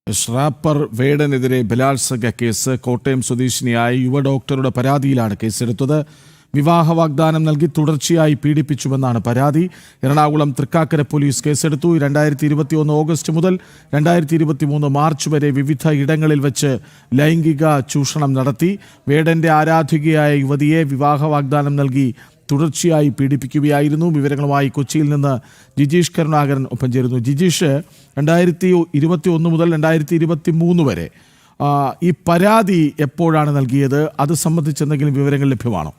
Wrapper വേടനെതിരെ ബലാത്സംഗ case. Kottayam സ്വദേശിനിയായ യുവ ഡോക്ടറുടെ പരാതിയിലാണ് കേസെടുത്തത്. വിവാഹ വാഗ്ദാനം നൽകി തുടർച്ചയായി പീഡിപ്പിച്ചുവെന്നാണ് പരാതി. എറണാകുളം തൃക്കാക്കര പോലീസ് കേസെടുത്തു. 2021 ഓഗസ്റ്റ് മുതൽ 2023 മാർച്ച് വരെ വിവിധ ഇടങ്ങളിൽ വെച്ച് ലൈംഗിക ചൂഷണം നടത്തി. വേടന്റെ ആരാധികയായ യുവതിയെ വിവാഹ വാഗ്ദാനം നൽകി തുടർച്ചയായി പീഡിപ്പിക്കുകയായിരുന്നു. വിവരങ്ങളുമായി കൊച്ചിയിൽ നിന്ന് ജിജീഷ് കരുണാകരൻ ഒപ്പം ചേരുന്നു. ജിജീഷ്, 2021 മുതൽ 2023 വരെ ഈ പരാതി എപ്പോഴാണ് നൽകിയത്? അത് സംബന്ധിച്ച് എന്തെങ്കിലും വിവരങ്ങൾ ലഭ്യമാണോ?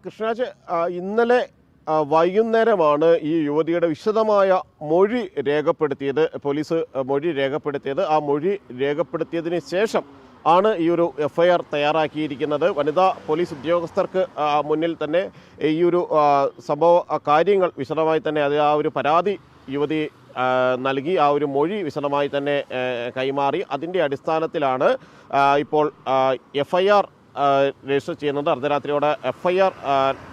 കൃഷ്ണരാജ്, ഇന്നലെ വൈകുന്നേരമാണ് ഈ യുവതിയുടെ വിശദമായ മൊഴി രേഖപ്പെടുത്തിയത്. പോലീസ് മൊഴി രേഖപ്പെടുത്തിയത്. ആ മൊഴി രേഖപ്പെടുത്തിയതിന് ശേഷം ആണ് ഈ ഒരു FIR തയ്യാറാക്കിയിരിക്കുന്നത്. വനിതാ പോലീസ് ഉദ്യോഗസ്ഥർക്ക് മുന്നിൽ തന്നെ ഈ ഒരു സംഭവ കാര്യങ്ങൾ വിശദമായി തന്നെ ആ ഒരു പരാതി യുവതി നൽകി, ആ ഒരു മൊഴി വിശദമായി തന്നെ കൈമാറി. അതിൻ്റെ അടിസ്ഥാനത്തിലാണ് ഇപ്പോൾ FIR രജിസ്റ്റർ ചെയ്യുന്നത്. അർദ്ധരാത്രിയോടെ FIR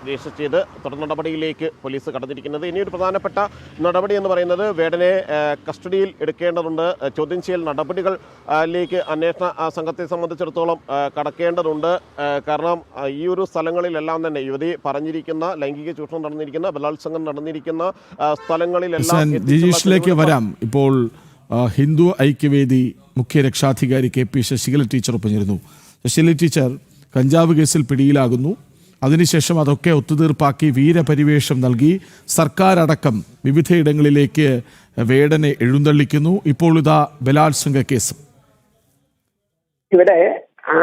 രജിസ്റ്റർ ചെയ്ത് തുടർ നടപടിയിലേക്ക് പോലീസ് കടന്നിരിക്കുന്നത്. ഇനിയൊരു പ്രധാനപ്പെട്ട നടപടി എന്ന് പറയുന്നത് വേടനെ കസ്റ്റഡിയിൽ എടുക്കേണ്ടതുണ്ട്. ചോദ്യം ചെയ്യൽ നടപടികളിലേക്ക് അന്വേഷണ സംഘത്തെ സംബന്ധിച്ചിടത്തോളം കടക്കേണ്ടതുണ്ട്. കാരണം ഈ ഒരു സ്ഥലങ്ങളിലെല്ലാം തന്നെ യുവതി പറഞ്ഞിരിക്കുന്ന ലൈംഗിക ചൂഷണം നടന്നിരിക്കുന്ന, ബലാത്സംഗം നടന്നിരിക്കുന്ന സ്ഥലങ്ങളിലെല്ലാം ജിജീഷിലേക്ക് വരാം. ഇപ്പോൾ ഹിന്ദു ഐക്യവേദി മുഖ്യ രക്ഷാധികാരി KP ശശികല ടീച്ചർ ഒപ്പഞ്ഞിരുന്നു. ശശികല ടീച്ചർ കഞ്ചാവ് കേസിൽ പിടിയിലാകുന്നു. അതിനുശേഷം അതൊക്കെ ഒത്തുതീർപ്പാക്കി വീരപരിവേഷം നൽകി സർക്കാരടക്കം വിവിധയിടങ്ങളിലേക്ക് വേടനെ എഴുന്നള്ളിക്കുന്നു. ഇപ്പോൾ ഇതാ ബലാത്സംഗ കേസ്. ഇവിടെ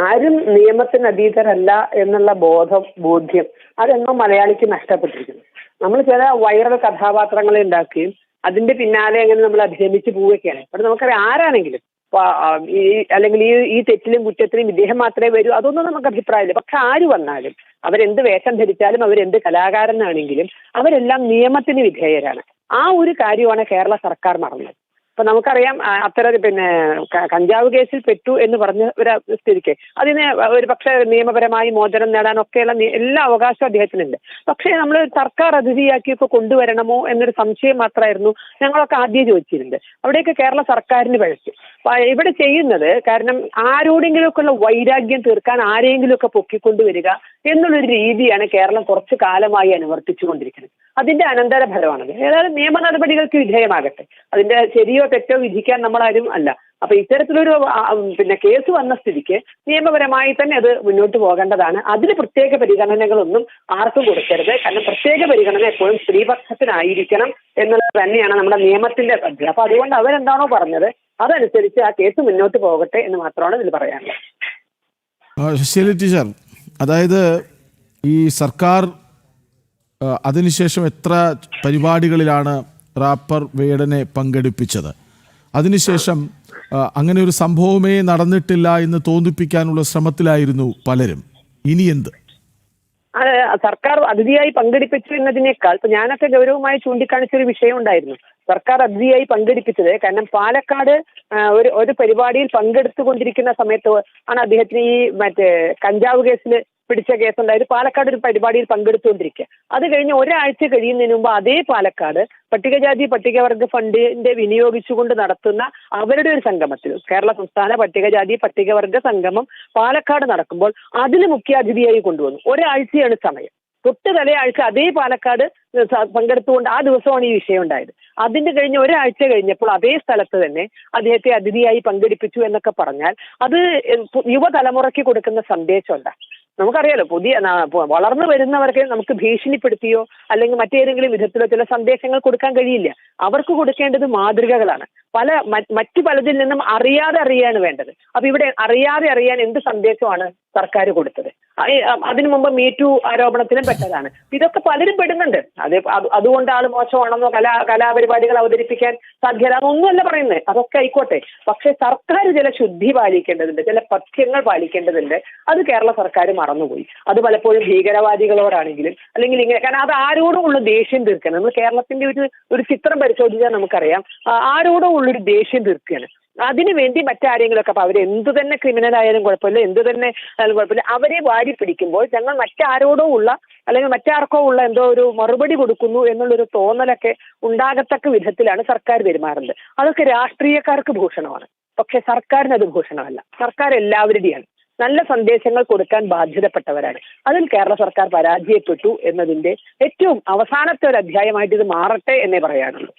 ആരും നിയമത്തിന് അതീതരല്ല എന്നുള്ള ബോധ്യം അതെന്നോ മലയാളിക്ക് നഷ്ടപ്പെട്ടിരിക്കുന്നു. നമ്മൾ ചില വൈറൽ കഥാപാത്രങ്ങളെ ഉണ്ടാക്കുകയും അതിന്റെ പിന്നാലെ അങ്ങനെ നമ്മൾ അഭിനയിച്ച് പോവുകയാണ്. ഇവിടെ നമുക്കറിയാം ആരാണെങ്കിലും അല്ലെങ്കിൽ ഈ തെറ്റിലും കുറ്റത്തിലും ഇദ്ദേഹം മാത്രമേ വരൂ, അതൊന്നും നമുക്ക് അഭിപ്രായമില്ല. പക്ഷെ ആര് വന്നാലും, അവരെന്ത് വേഷം ധരിച്ചാലും, അവരെന്ത് കലാകാരനാണെങ്കിലും അവരെല്ലാം നിയമത്തിന് വിധേയരാണ്. ആ ഒരു കാര്യമാണ് കേരള സർക്കാർ മറന്നത്. ഇപ്പൊ നമുക്കറിയാം അത്തരം കഞ്ചാവ് കേസിൽ പെട്ടു എന്ന് പറഞ്ഞ ഒരു സ്ഥിതിക്ക് അതിന് ഒരു പക്ഷേ നിയമപരമായി മോചനം നേടാനൊക്കെയുള്ള എല്ലാ അവകാശവും അദ്ദേഹത്തിനുണ്ട്. പക്ഷേ നമ്മൾ സർക്കാർ അതിഥിയാക്കിയൊക്കെ കൊണ്ടുവരണമോ എന്നൊരു സംശയം മാത്രമായിരുന്നു ഞങ്ങളൊക്കെ ആദ്യം ചോദിച്ചിരുന്നത്. അവിടെയൊക്കെ കേരള സർക്കാരിന് പഴച്ചു. ഇവിടെ ചെയ്യുന്നത് കാരണം ആരോടെങ്കിലുമൊക്കെയുള്ള വൈരാഗ്യം തീർക്കാൻ ആരെങ്കിലുമൊക്കെ പൊക്കിക്കൊണ്ടുവരിക എന്നുള്ളൊരു രീതിയാണ് കേരളം കുറച്ചു കാലമായി അനുവർത്തിച്ചുകൊണ്ടിരിക്കുന്നത്. അതിന്റെ അനന്തരഫലമാണത്. ഏതായാലും നിയമ നടപടികൾക്ക് വിധേയമാകട്ടെ. അതിന്റെ ശരിയോ തെറ്റോ വിധിക്കാൻ നമ്മളാരും അല്ല. അപ്പൊ ഇത്തരത്തിലൊരു കേസ് വന്ന സ്ഥിതിക്ക് നിയമപരമായി തന്നെ അത് മുന്നോട്ട് പോകേണ്ടതാണ്. അതിന് പ്രത്യേക പരിഗണനകളൊന്നും ആർക്കും കൊടുക്കരുത്. കാരണം പ്രത്യേക പരിഗണന എപ്പോഴും സ്ത്രീപക്ഷത്തിനായിരിക്കണം എന്നുള്ളത് തന്നെയാണ് നമ്മുടെ നിയമത്തിന്റെ പദ്ധതി. അപ്പൊ അതുകൊണ്ട് അവരെന്താണോ പറഞ്ഞത് അതനുസരിച്ച് ആ കേസ് മുന്നോട്ട് പോകട്ടെ എന്ന് മാത്രമാണ് ഇതിൽ പറയാനുള്ളത്. ശശികല ടീച്ചർ, അതായത് ഈ സർക്കാർ അതിനുശേഷം എത്ര പരിപാടികളിലാണ് റാപ്പർ വേടനെ പങ്കെടുപ്പിച്ചത്? അതിനുശേഷം അങ്ങനെ ഒരു സംഭവമേ നടന്നിട്ടില്ല എന്ന് തോന്നിപ്പിക്കാനുള്ള ശ്രമത്തിലായിരുന്നു പലരും. ഇനി എന്ത്? സർക്കാർ അതിഥിയായി പങ്കെടുപ്പിച്ചു എന്നതിനേക്കാൾ ഇപ്പൊ ഞാനൊക്കെ ഗൗരവമായി ചൂണ്ടിക്കാണിച്ചൊരു വിഷയം ഉണ്ടായിരുന്നു. സർക്കാർ അതിഥിയായി പങ്കെടുപ്പിച്ചത് കാരണം പാലക്കാട് ഒരു പരിപാടിയിൽ പങ്കെടുത്തുകൊണ്ടിരിക്കുന്ന സമയത്ത് ആണ് അദ്ദേഹത്തിന് ഈ കഞ്ചാവ് കേസിൽ പിടിച്ച കേസുണ്ടായത്. പാലക്കാട് ഒരു പരിപാടിയിൽ പങ്കെടുത്തുകൊണ്ടിരിക്കുക. അത് കഴിഞ്ഞ് ഒരാഴ്ച കഴിയുന്നതിന് മുമ്പ് അതേ പാലക്കാട് പട്ടികജാതി പട്ടികവർഗ ഫണ്ടിന്റെ വിനിയോഗിച്ചുകൊണ്ട് നടത്തുന്ന അവരുടെ ഒരു സംഗമത്തിൽ, കേരള സംസ്ഥാന പട്ടികജാതി പട്ടികവർഗ സംഗമം പാലക്കാട് നടക്കുമ്പോൾ അതിന് മുഖ്യാതിഥിയായി കൊണ്ടുവന്നു. ഒരാഴ്ചയാണ് സമയം. തൊട്ട് തലയാഴ്ച അതേ പാലക്കാട് പങ്കെടുത്തുകൊണ്ട് ആ ദിവസമാണ് ഈ വിഷയം ഉണ്ടായത്. അതിന്റെ കഴിഞ്ഞ് ഒരാഴ്ച കഴിഞ്ഞപ്പോൾ അതേ സ്ഥലത്ത് തന്നെ അദ്ദേഹത്തെ അതിഥിയായി പങ്കെടുപ്പിച്ചു എന്നൊക്കെ പറഞ്ഞാൽ അത് യുവതലമുറയ്ക്ക് കൊടുക്കുന്ന സന്ദേശം എന്താ? നമുക്കറിയാലോ, വളർന്നു വരുന്നവർക്ക് നമുക്ക് ഭീഷണിപ്പെടുത്തിയോ അല്ലെങ്കിൽ മറ്റേതെങ്കിലും വിധത്തിലോ ചില സന്ദേശങ്ങൾ കൊടുക്കാൻ കഴിയില്ല. അവർക്ക് കൊടുക്കേണ്ടത് മാതൃകകളാണ്. മറ്റു പലതിൽ നിന്നും അറിയാതെ അറിയാണ് വേണ്ടത്. അപ്പൊ ഇവിടെ അറിയാതെ അറിയാൻ എന്ത് സന്ദേശമാണ് സർക്കാർ കൊടുത്തത്? അതിനു മുമ്പ് മീറ്റു ആരോപണത്തിലും പെട്ടതാണ്. ഇതൊക്കെ പലരും പെടുന്നുണ്ട്. അതുകൊണ്ട് ആള് മോശമാണെന്നോ കലാപരിപാടികൾ അവതരിപ്പിക്കാൻ സാധ്യതയൊന്നുമല്ല പറയുന്നത്. അതൊക്കെ ആയിക്കോട്ടെ. പക്ഷെ സർക്കാർ ചില ശുദ്ധി പാലിക്കേണ്ടതുണ്ട്, ചില പഥ്യങ്ങൾ പാലിക്കേണ്ടതുണ്ട്. അത് കേരള സർക്കാർ മറന്നുപോയി. അത് പലപ്പോഴും ഭീകരവാദികളോടാണെങ്കിലും അല്ലെങ്കിൽ ഇങ്ങനെ, കാരണം അത് ആരോടും ഉള്ള ദേഷ്യം തീർക്കണം. നമ്മൾ കേരളത്തിന്റെ ഒരു ചിത്രം പരിശോധിച്ചാൽ നമുക്കറിയാം ആരോടും ഉള്ളൊരു ദേഷ്യം തീർക്കുകയാണ്. അതിനുവേണ്ടി മറ്റാരെങ്കിലും ഒക്കെ, അപ്പൊ അവർ എന്തു തന്നെ ക്രിമിനൽ ആയാലും കുഴപ്പമില്ല, എന്തു തന്നെ ആയാലും കുഴപ്പമില്ല, അവരെ വാരി പിടിക്കുമ്പോൾ ഞങ്ങൾ മറ്റാരോടോ ഉള്ള അല്ലെങ്കിൽ മറ്റാർക്കോ ഉള്ള എന്തോ ഒരു മറുപടി കൊടുക്കുന്നു എന്നുള്ളൊരു തോന്നലൊക്കെ ഉണ്ടാകത്തക്ക വിധത്തിലാണ് സർക്കാർ പെരുമാറുന്നത്. അതൊക്കെ രാഷ്ട്രീയക്കാർക്ക് ഭൂഷണമാണ്. പക്ഷെ സർക്കാരിന് അത് ഭൂഷണമല്ല. സർക്കാർ എല്ലാവരുടെയാണ്. നല്ല സന്ദേശങ്ങൾ കൊടുക്കാൻ ബാധ്യതപ്പെട്ടവരാണ്. അതിൽ കേരള സർക്കാർ പരാജയപ്പെട്ടു എന്നതിന്റെ ഏറ്റവും അവസാനത്തെ ഒരു അധ്യായമായിട്ട് ഇത് മാറട്ടെ എന്നേ പറയാനുള്ളൂ.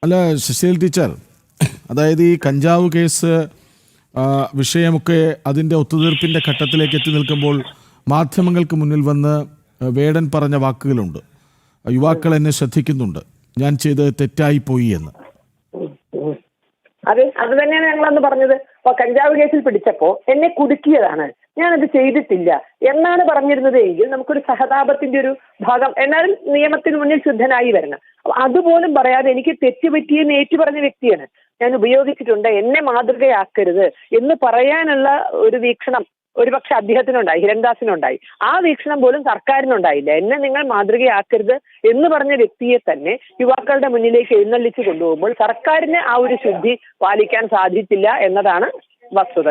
അല്ല സുശീൽ ടീച്ചർ, അതായത് ഈ കഞ്ചാവ് കേസ് വിഷയമൊക്കെ അതിൻ്റെ ഒത്തുതീർപ്പിൻ്റെ ഘട്ടത്തിലേക്ക് എത്തി നിൽക്കുമ്പോൾ മാധ്യമങ്ങൾക്ക് മുന്നിൽ വന്ന് വേടൻ പറഞ്ഞ വാക്കുകളുണ്ട്. യുവാക്കൾ എന്നെ ശ്രദ്ധിക്കുന്നുണ്ട്, ഞാൻ ചെയ്തത് തെറ്റായിപ്പോയി എന്ന്. അത് തന്നെയാണ് ഞങ്ങളന്ന് പറഞ്ഞത്. അപ്പൊ കഞ്ചാവ് കേസിൽ പിടിച്ചപ്പോ എന്നെ കുടുക്കിയതാണ്, ഞാനത് ചെയ്തിട്ടില്ല എന്നാണ് പറഞ്ഞിരുന്നത് എങ്കിൽ നമുക്കൊരു സഹതാപത്തിന്റെ ഒരു ഭാഗം, എന്നാലും നിയമത്തിന് മുന്നിൽ ശുദ്ധനായി വരണം. അപ്പൊ അതുപോലും പറയാതെ എനിക്ക് തെറ്റുപറ്റിയെന്ന് ഏറ്റു പറഞ്ഞ വ്യക്തിയാണ്. ഞാൻ ഉപയോഗിച്ചിട്ടുണ്ട്, എന്നെ മാതൃകയാക്കരുത് എന്ന് പറയാനുള്ള ഒരു വീക്ഷണം ഒരുപക്ഷെ അദ്ദേഹത്തിനുണ്ടായി, ഹിരൺദാസിനുണ്ടായി. ആ വീക്ഷണം പോലും സർക്കാരിനുണ്ടായില്ല. എന്നെ നിങ്ങൾ മാതൃകയാക്കരുത് എന്ന് പറഞ്ഞ വ്യക്തിയെ തന്നെ യുവാക്കളുടെ മുന്നിലേക്ക് എഴുന്നള്ളിച്ചു കൊണ്ടുപോകുമ്പോൾ സർക്കാരിന് ആ ഒരു ശുദ്ധി പാലിക്കാൻ സാധിച്ചില്ല എന്നതാണ് വസ്തുത.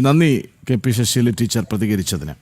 നന്ദി കെ പി ശശീല ടീച്ചർ പ്രതികരിച്ചതിന്.